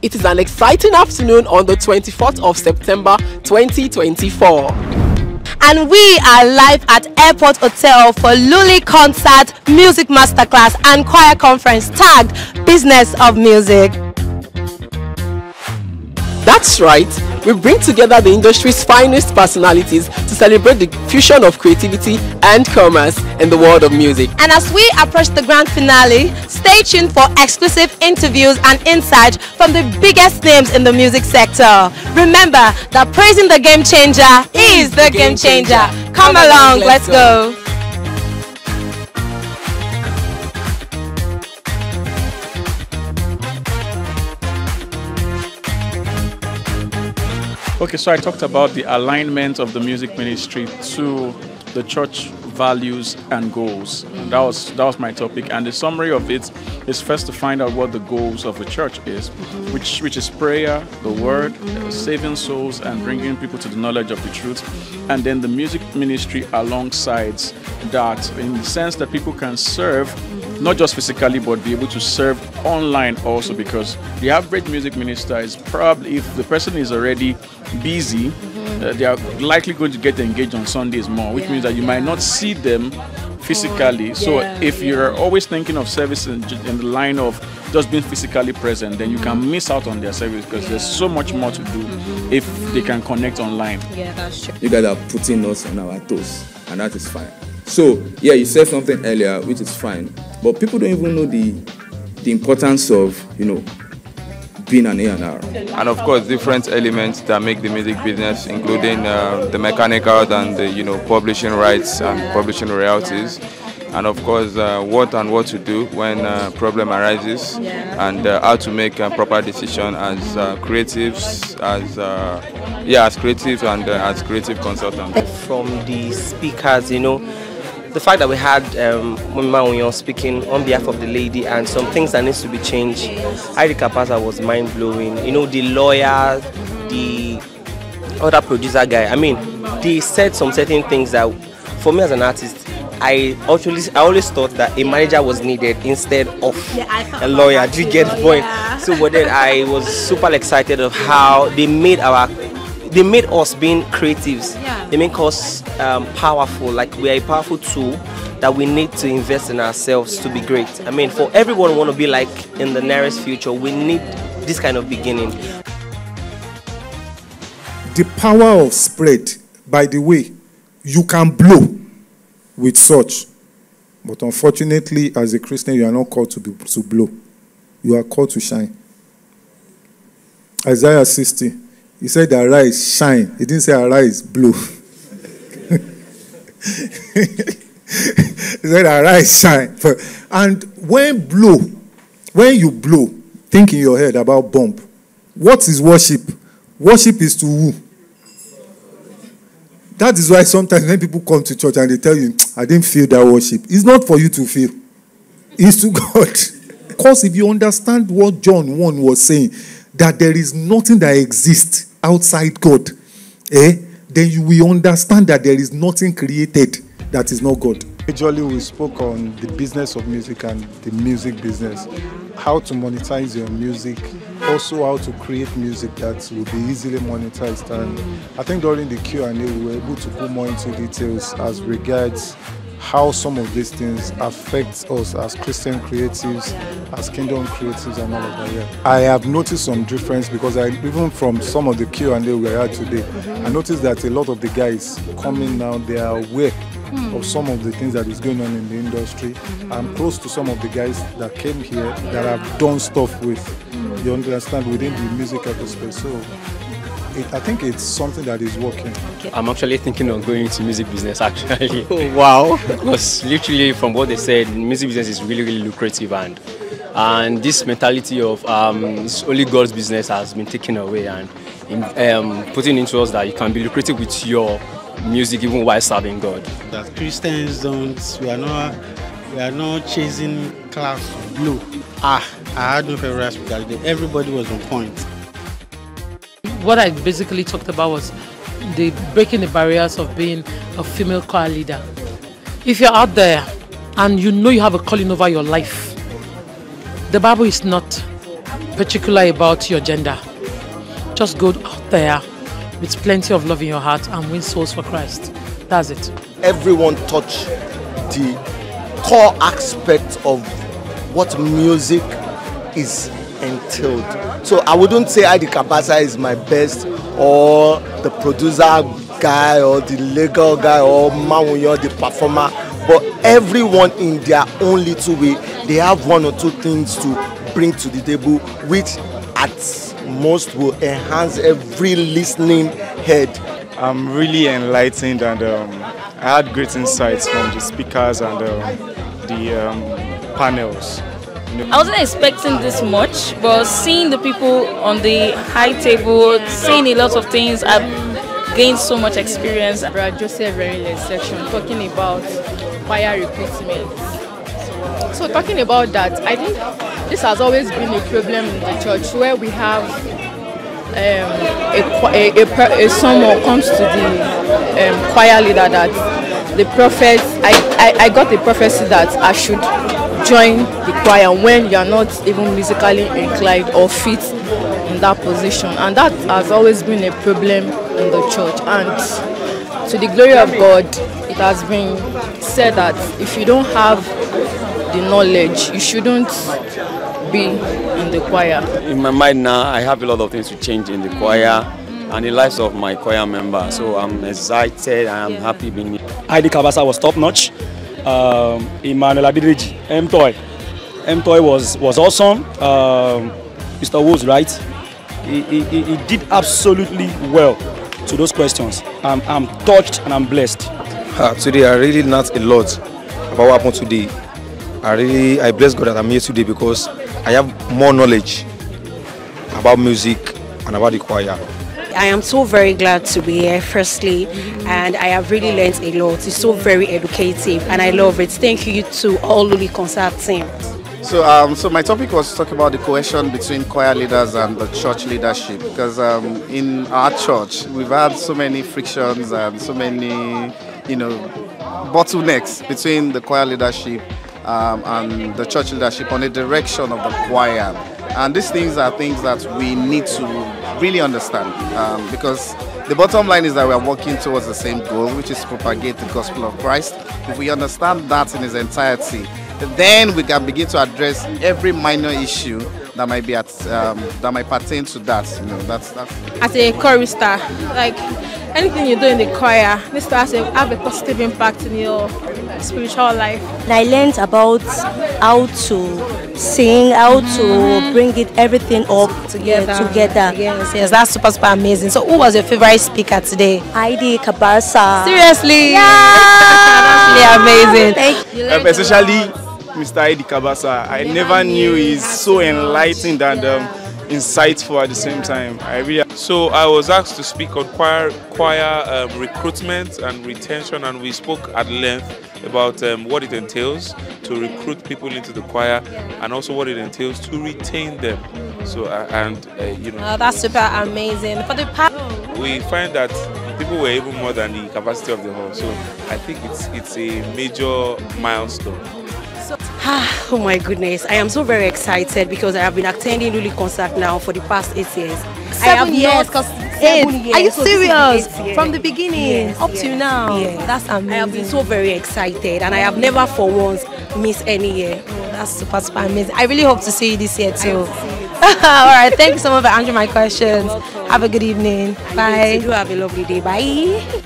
It is an exciting afternoon on the 24th of September 2024. And we are live at Airport Hotel for Luli Concert, Music Masterclass and Choir Conference tagged Business of Music. That's right, we bring together the industry's finest personalities to celebrate the fusion of creativity and commerce in the world of music. And as we approach the grand finale, stay tuned for exclusive interviews and insights from the biggest names in the music sector. Remember that praising the game changer is the game changer. Come along, let's go. Okay, so I talked about the alignment of the music ministry to the church values and goals. That was my topic, and the summary of it is first to find out what the goals of the church is, which is prayer, the word, saving souls, and bringing people to the knowledge of the truth, and then the music ministry alongside that, in the sense that people can serve not just physically, but be able to serve online also, because the average music minister is probably, if the person is already busy, they are likely going to get engaged on Sundays more, which means that you might not see them physically. So if you're always thinking of service in the line of just being physically present, then you can miss out on their service, because there's so much more to do if they can connect online. Yeah, that's true. You guys are putting us on our toes, and that is fine. So, yeah, you said something earlier, which is fine, but people don't even know the importance of, being an A&R. And of course, different elements that make the music business, including the mechanical and the, publishing rights and publishing royalties. And of course, what to do when a problem arises, and how to make a proper decision as creatives, as creatives and as creative consultants. From the speakers, the fact that we had Mama speaking on behalf of the lady and some things that needs to be changed, Heidi Kapasa was mind-blowing. The lawyer, the other producer guy, they said some certain things that, for me as an artist, I always thought that a manager was needed instead of a lawyer. Do you get the point? So, but then I was super excited of how they made us being creatives. They make us powerful. Like, we are a powerful tool that we need to invest in ourselves to be great. For everyone who want to be like in the nearest future, we need this kind of beginning. The power of spread, by the way, you can blow with such, but unfortunately, as a Christian, you are not called to blow. You are called to shine. Isaiah 60. He said, arise, shine. He didn't say, arise, blow. He said, arise, shine. And when you blow, think in your head about bump. What is worship? Worship is to who? That is why sometimes when people come to church and they tell you, I didn't feel that worship. It's not for you to feel. It's to God. Because if you understand what John 1 was saying, that there is nothing that exists outside God, then you will understand that there is nothing created that is not God. Usually we spoke on the business of music and the music business, how to monetize your music, also how to create music that will be easily monetized. And I think during the Q&A we were able to go more into details as regards how some of these things affect us as Christian creatives, as kingdom creatives and all of that. Yeah. I have noticed some difference, because even from some of the Q&A we had today, I noticed that a lot of the guys coming now, they are aware of some of the things that is going on in the industry. I'm close to some of the guys that came here that have done stuff with, you understand, within the musical space. So I think it's something that is working. I'm actually thinking of going into music business, actually. Wow. Because literally from what they said, music business is really, really lucrative, and this mentality of it's only God's business has been taken away, and putting into us that you can be lucrative with your music even while serving God. That Christians we are not chasing clouds of blue. I had no favorite speaker. Everybody was on point. What I basically talked about was the breaking the barriers of being a female choir leader. If you're out there and you know you have a calling over your life, the Bible is not particular about your gender. Just go out there with plenty of love in your heart and win souls for Christ. That's it. Everyone touch the core aspect of what music is entailed. So I wouldn't say Heidi Kabasa is my best, or the producer guy, or the legal guy, or Mawunyo, the performer, but everyone in their own little way, they have one or two things to bring to the table, which at most will enhance every listening head. I'm really enlightened, and I had great insights from the speakers and the panels. I wasn't expecting this much, but seeing the people on the high table, seeing a lot of things, I've gained so much experience. Brother Joseph Veril's section talking about choir recruitment. So talking about that, I think this has always been a problem in the church, where we have someone comes to the choir leader that the prophet, I got the prophecy that I should join the choir when you are not even musically inclined or fit in that position, and that has always been a problem in the church. And to the glory of God, it has been said that if you don't have the knowledge, you shouldn't be in the choir. In my mind now, I have a lot of things to change in the choir and the lives of my choir members. So I'm excited and I'm happy being here. Heidi Kabasa was top notch. Emmanuel Adedeji, M-Toy was awesome. Mr. Woos, right? He did absolutely well to those questions. I'm touched and I'm blessed. Today I really learned a lot about what happened today. I bless God that I'm here today because I have more knowledge about music and about the choir. I am so very glad to be here, firstly, and I have really learned a lot. It's so very educative and I love it. Thank you to all Luli concert team. So my topic was to talk about the cohesion between choir leaders and the church leadership, because in our church we've had so many frictions and so many, bottlenecks between the choir leadership and the church leadership on the direction of the choir. And these things are things that we need to really understand, because the bottom line is that we are working towards the same goal, which is to propagate the gospel of Christ. If we understand that in its entirety, then we can begin to address every minor issue that might be that might pertain to that. That's. As a chorister, like anything you do in the choir needs to have a positive impact in your spiritual life. I learned about how to sing, how to bring everything up together. Yes, that's super amazing. So who was your favorite speaker today? Heidi Kabasa. Seriously? Yeah. That's really amazing. Thank you. Especially Mr. Heidi Kabasa. I never knew he's so enlightened and insightful at the same time. So I was asked to speak on choir recruitment and retention, and we spoke at length about what it entails to recruit people into the choir, and also what it entails to retain them. So that's super amazing. For the we find that people were even more than the capacity of the hall. So I think it's a major milestone. Oh my goodness, I am so very excited because I have been attending Luli concert now for the past 8 years. 7 years? 7 years. Are you serious? From the beginning up to now? Yes. That's amazing. I have been so very excited and I have never for once missed any year. That's super amazing. I really hope to see you this year too. Alright, thank you so much for answering my questions. Have a good evening. Bye. You have a lovely day. Bye.